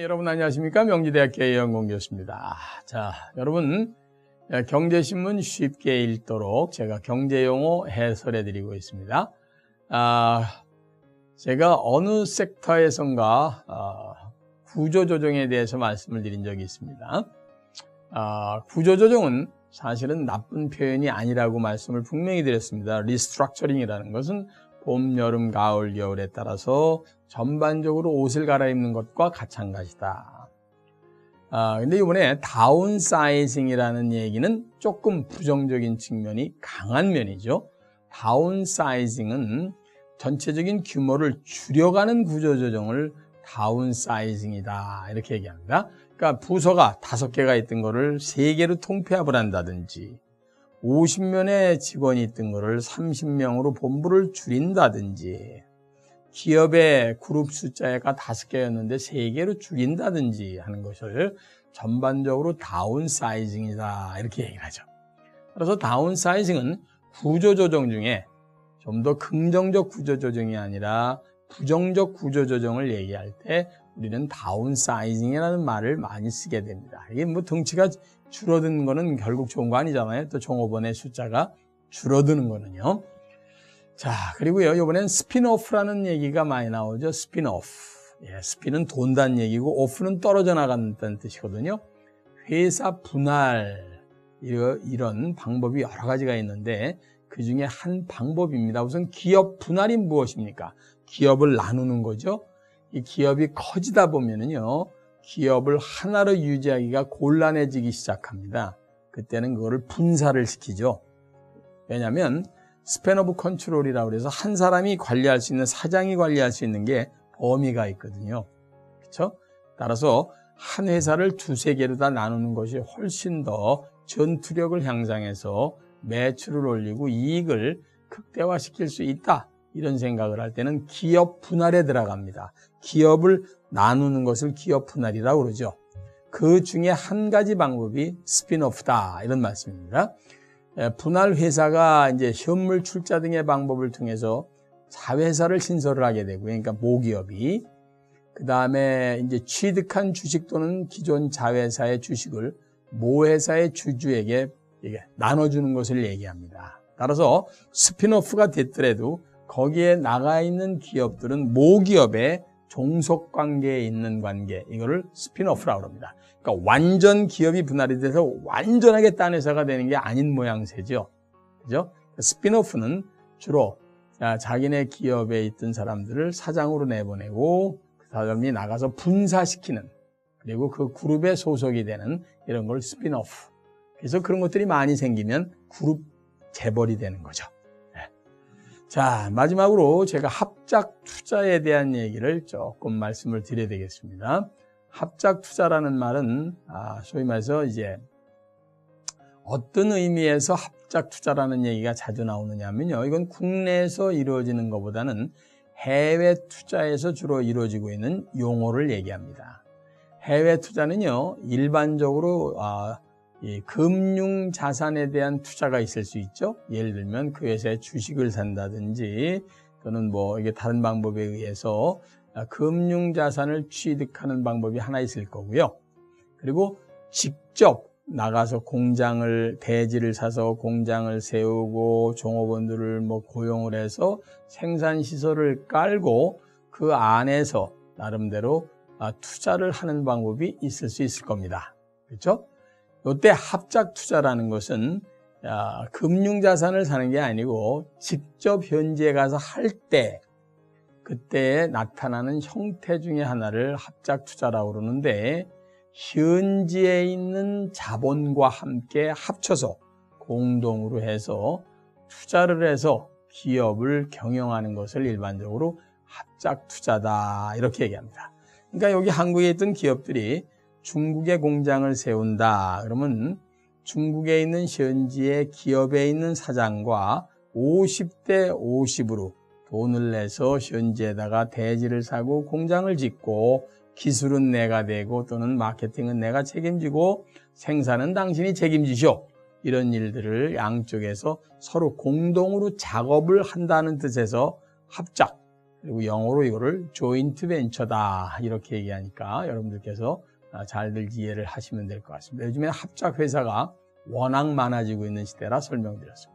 여러분 안녕하십니까? 명지대학교 이영공 교수입니다. 자, 여러분 경제신문 쉽게 읽도록 제가 경제용어 해설해 드리고 있습니다. 제가 어느 섹터에선가 구조조정에 대해서 말씀을 드린 적이 있습니다. 구조조정은 사실은 나쁜 표현이 아니라고 말씀을 분명히 드렸습니다. 리스트럭처링이라는 것은 봄, 여름, 가을, 겨울에 따라서 전반적으로 옷을 갈아입는 것과 마찬가지다. 근데 이번에 다운사이징이라는 얘기는 조금 부정적인 측면이 강한 면이죠. 다운사이징은 전체적인 규모를 줄여가는 구조조정을 다운사이징이다 이렇게 얘기합니다. 그러니까 부서가 5개가 있던 거를 3개로 통폐합을 한다든지 50명의 직원이 있던 거를 30명으로 본부를 줄인다든지 기업의 그룹 숫자가 5개였는데 3개로 줄인다든지 하는 것을 전반적으로 다운사이징이다 이렇게 얘기를 하죠. 그래서 다운사이징은 구조조정 중에 좀 더 긍정적 구조조정이 아니라 부정적 구조조정을 얘기할 때 우리는 다운사이징이라는 말을 많이 쓰게 됩니다. 이게 뭐 덩치가 줄어드는 거는 결국 좋은 거 아니잖아요. 또 종업원의 숫자가 줄어드는 거는요. 자, 그리고요, 이번엔 스핀오프라는 얘기가 많이 나오죠. 스핀오프. 스핀은 돈다는 얘기고, 오프는 떨어져 나간다는 뜻이거든요. 회사 분할, 이런 방법이 여러 가지가 있는데, 그 중에 한 방법입니다. 우선 기업 분할이 무엇입니까? 기업을 나누는 거죠. 이 기업이 커지다 보면은요, 기업을 하나로 유지하기가 곤란해지기 시작합니다. 그때는 그거를 분사를 시키죠. 왜냐하면 스팬 오브 컨트롤이라고 해서 한 사람이 관리할 수 있는, 사장이 관리할 수 있는 게 범위가 있거든요. 그렇죠? 따라서 한 회사를 2-3개로 다 나누는 것이 훨씬 더 전투력을 향상해서 매출을 올리고 이익을 극대화시킬 수 있다. 이런 생각을 할 때는 기업 분할에 들어갑니다. 기업을 나누는 것을 기업 분할이라고 그러죠. 그 중에 한 가지 방법이 스핀오프다. 이런 말씀입니다. 분할 회사가 이제 현물 출자 등의 방법을 통해서 자회사를 신설을 하게 되고요. 그러니까 모기업이. 그 다음에 이제 취득한 주식 또는 기존 자회사의 주식을 모회사의 주주에게 나눠주는 것을 얘기합니다. 따라서 스핀오프가 됐더라도 거기에 나가 있는 기업들은 모기업의 종속 관계에 있는 관계, 이거를 스핀오프라고 합니다. 그러니까 완전 기업이 분할이 돼서 완전하게 딴 회사가 되는 게 아닌 모양새죠. 그죠? 스핀오프는 주로 자기네 기업에 있던 사람들을 사장으로 내보내고 그 사람이 나가서 분사시키는, 그리고 그 그룹에 소속이 되는 이런 걸 스핀오프. 그래서 그런 것들이 많이 생기면 그룹 재벌이 되는 거죠. 자, 마지막으로 제가 합작 투자에 대한 얘기를 조금 말씀을 드려야 되겠습니다. 합작 투자라는 말은 소위 말해서 이제 어떤 의미에서 합작 투자라는 얘기가 자주 나오느냐면요. 이건 국내에서 이루어지는 것보다는 해외 투자에서 주로 이루어지고 있는 용어를 얘기합니다. 해외 투자는요, 일반적으로 이 금융 자산에 대한 투자가 있을 수 있죠. 예를 들면 그 회사의 주식을 산다든지 또는 뭐 이게 다른 방법에 의해서 금융 자산을 취득하는 방법이 하나 있을 거고요. 그리고 직접 나가서 공장을, 대지를 사서 공장을 세우고 종업원들을 뭐 고용을 해서 생산 시설을 깔고 그 안에서 나름대로 투자를 하는 방법이 있을 수 있을 겁니다. 그렇죠? 이때 합작 투자라는 것은 금융자산을 사는 게 아니고 직접 현지에 가서 할 때 그때 나타나는 형태 중에 하나를 합작 투자라고 그러는데, 현지에 있는 자본과 함께 합쳐서 공동으로 해서 투자를 해서 기업을 경영하는 것을 일반적으로 합작 투자다 이렇게 얘기합니다. 그러니까 여기 한국에 있던 기업들이 중국에 공장을 세운다 그러면 중국에 있는 현지의 기업에 있는 사장과 50대 50으로 돈을 내서 현지에다가 대지를 사고 공장을 짓고 기술은 내가 되고 또는 마케팅은 내가 책임지고 생산은 당신이 책임지쇼. 이런 일들을 양쪽에서 서로 공동으로 작업을 한다는 뜻에서 합작, 그리고 영어로 이거를 조인트 벤처다 이렇게 얘기하니까 여러분들께서 잘들 이해를 하시면 될 것 같습니다. 요즘에 합작 회사가 워낙 많아지고 있는 시대라 설명드렸습니다.